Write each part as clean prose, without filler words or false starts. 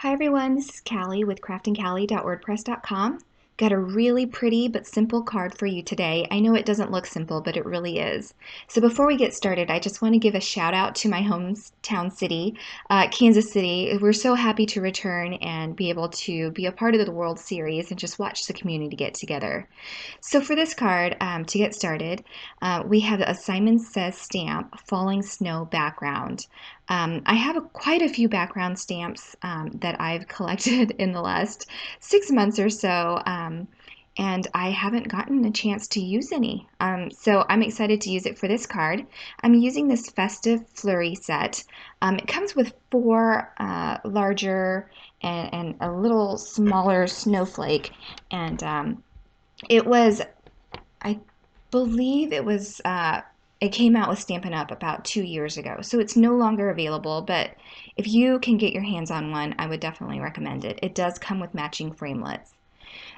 Hi everyone, this is Caly with craftingcaly.wordpress.com. Got a really pretty but simple card for you today. I know it doesn't look simple, but it really is. So before we get started, I just want to give a shout out to my hometown city, Kansas City. We're so happy to return and be able to be a part of the World Series and just watch the community get together. So for this card, to get started, we have a Simon Says stamp, falling snow background. I have quite a few background stamps that I've collected in the last 6 months or so, and I haven't gotten a chance to use any. So I'm excited to use it for this card. I'm using this Festive Flurry set. It comes with four larger and a little smaller snowflake, and it was, I believe it came out with Stampin' Up about 2 years ago, so it's no longer available, but if you can get your hands on one, I would definitely recommend it. It does come with matching framelits.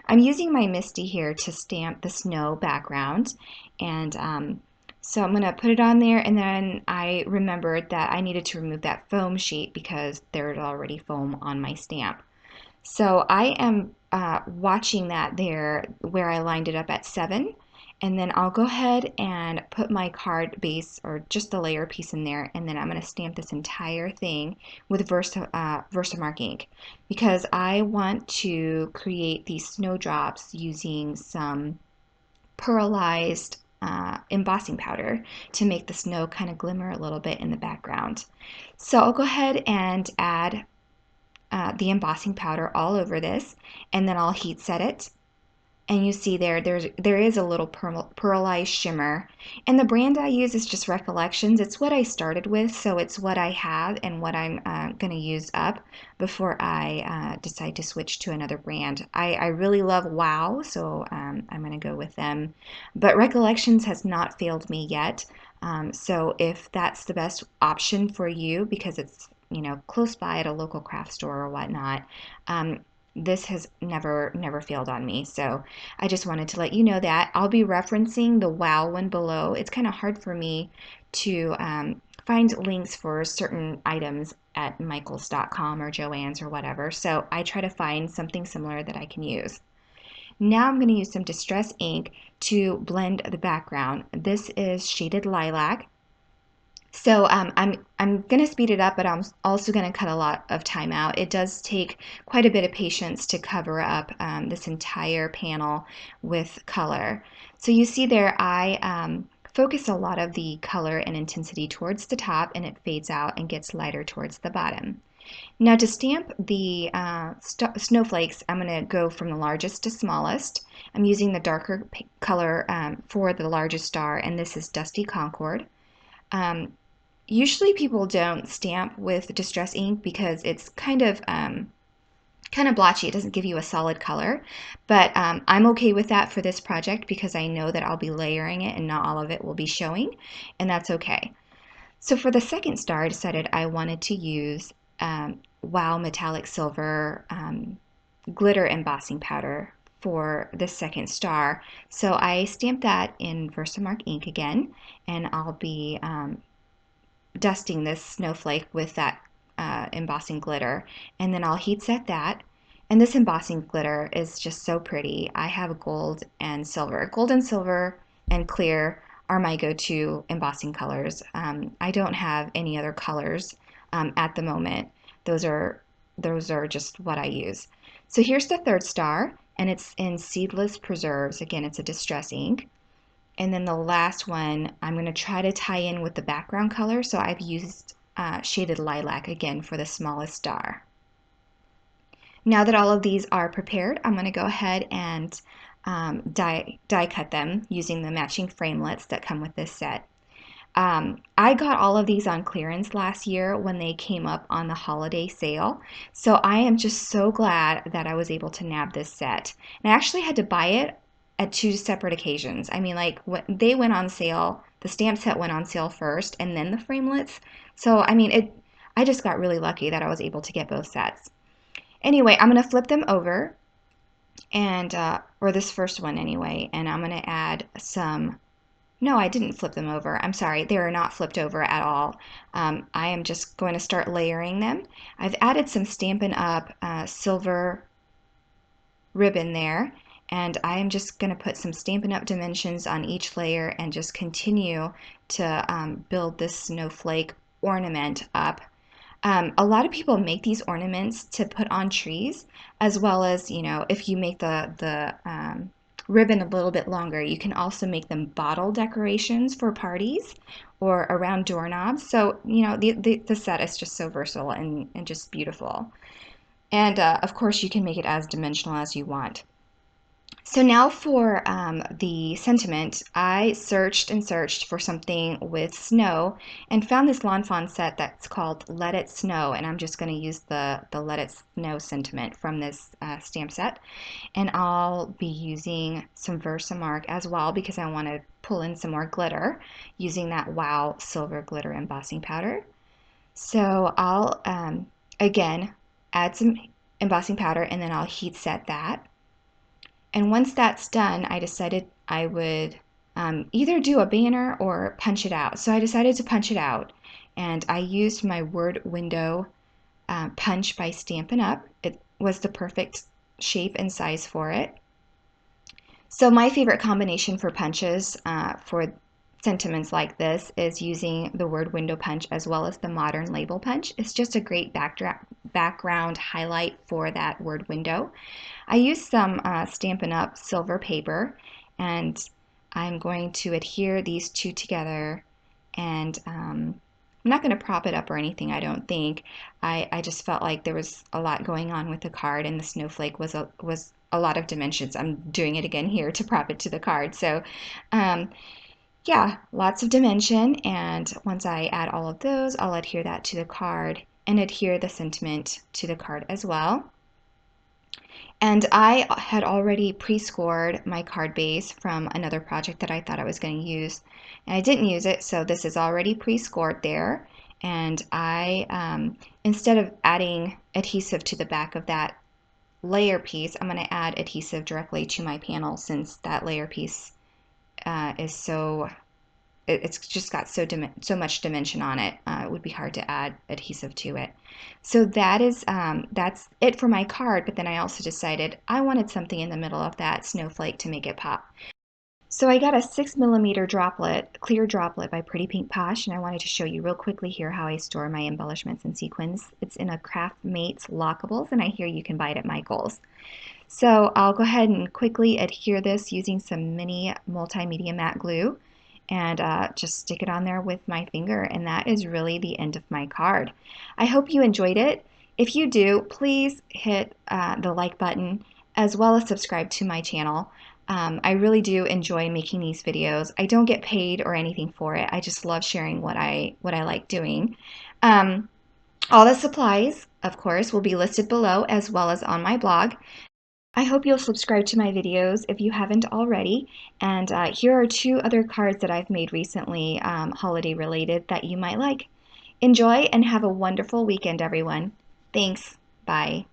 I'm using my Misty here to stamp the snow background, and so I'm going to put it on there, and then I remembered that I needed to remove that foam sheet because there's already foam on my stamp. So I am watching that there where I lined it up at 7, and then I'll go ahead and put my card base or just the layer piece in there, and then I'm going to stamp this entire thing with Versamark ink because I want to create these snowdrops using some pearlized embossing powder to make the snow kind of glimmer a little bit in the background. So I'll go ahead and add the embossing powder all over this, and then I'll heat set it. And you see there is a little pearlized shimmer. And the brand I use is just Recollections. It's what I started with, so it's what I have and what I'm going to use up before I decide to switch to another brand. I really love Wow, so I'm going to go with them. But Recollections has not failed me yet. So if that's the best option for you because it's close by at a local craft store or whatnot, this has never failed on me. So I just wanted to let you know that. I'll be referencing the Wow one below. It's kind of hard for me to find links for certain items at Michaels.com or Joann's or whatever. So I try to find something similar that I can use. Now I'm going to use some Distress ink to blend the background. This is shaded Lilac. So I'm going to speed it up, but I'm also going to cut a lot of time out. It does take quite a bit of patience to cover up this entire panel with color. So you see there, I focus a lot of the color and intensity towards the top, and it fades out and gets lighter towards the bottom. Now to stamp the snowflakes, I'm going to go from the largest to smallest. I'm using the darker color for the largest star, and this is Dusty Concord. Usually people don't stamp with Distress ink because it's kind of blotchy. It doesn't give you a solid color, but I'm okay with that for this project because I know that I'll be layering it and not all of it will be showing, and that's okay. So for the second star, I decided I wanted to use Wow Metallic Silver glitter embossing powder for the second star. So I stamped that in Versamark ink again, and I'll be dusting this snowflake with that embossing glitter, and then I'll heat set that. And this embossing glitter is just so pretty. I have gold and silver. Gold and silver and clear are my go-to embossing colors. I don't have any other colors at the moment. Those are just what I use. So here's the third star, and it's in Seedless Preserves. Again, it's a Distress ink. And then the last one, I'm going to try to tie in with the background color, so I've used shaded Lilac again for the smallest star. Now that all of these are prepared, I'm going to go ahead and die cut them using the matching framelits that come with this set. I got all of these on clearance last year when they came up on the holiday sale, so I am just so glad that I was able to nab this set. And I actually had to buy it at 2 separate occasions. I mean, like, when they went on sale, the stamp set went on sale first and then the framelits. So I mean, I just got really lucky that I was able to get both sets. Anyway, I'm going to flip them over, and or this first one anyway, and I'm going to add some No, I didn't flip them over. I'm sorry, they are not flipped over at all. I am just going to start layering them. I've added some Stampin' Up! Silver ribbon there, and I am just going to put some Stampin' Up! Dimensions on each layer and just continue to build this snowflake ornament up. A lot of people make these ornaments to put on trees, as well as, you know, if you make the ribbon a little bit longer, you can also make them bottle decorations for parties or around doorknobs. So, you know, the set is just so versatile and just beautiful. And of course, you can make it as dimensional as you want. So now for the sentiment, I searched and searched for something with snow and found this Lawn Fawn set that's called Let It Snow, and I'm just going to use the Let It Snow sentiment from this stamp set. And I'll be using some Versamark as well because I want to pull in some more glitter using that Wow Silver Glitter Embossing Powder. So I'll, again, add some embossing powder and then I'll heat set that. And once that's done, I decided I would either do a banner or punch it out. So I decided to punch it out, and I used my word window punch by Stampin' Up. It was the perfect shape and size for it. So my favorite combination for punches for sentiments like this is using the word window punch as well as the modern label punch. It's just a great background highlight for that word window. I used some Stampin' Up! Silver paper, and I'm going to adhere these two together, and I'm not going to prop it up or anything, I don't think. I just felt like there was a lot going on with the card, and the snowflake was a lot of dimensions. I'm doing it again here to prop it to the card. So yeah, lots of dimension, and once I add all of those, I'll adhere that to the card and adhere the sentiment to the card as well. And I had already pre-scored my card base from another project that I thought I was going to use. And I didn't use it, so this is already pre-scored there. And I, instead of adding adhesive to the back of that layer piece, I'm going to add adhesive directly to my panel since that layer piece is so it's just got so much dimension on it. It would be hard to add adhesive to it. So that's it for my card, but then I also decided I wanted something in the middle of that snowflake to make it pop. So I got a 6mm droplet, clear droplet by Pretty Pink Posh, and I wanted to show you real quickly here how I store my embellishments and sequins. It's in a Craft Mates Lockables, and I hear you can buy it at Michael's. So I'll go ahead and quickly adhere this using some mini multimedia matte glue and just stick it on there with my finger, and that is really the end of my card. I hope you enjoyed it. If you do, please hit the like button as well as subscribe to my channel. I really do enjoy making these videos. I don't get paid or anything for it. I just love sharing what I like doing. All the supplies, of course, will be listed below as well as on my blog. I hope you'll subscribe to my videos if you haven't already. And here are 2 other cards that I've made recently, holiday related, that you might like. Enjoy and have a wonderful weekend, everyone. Thanks. Bye.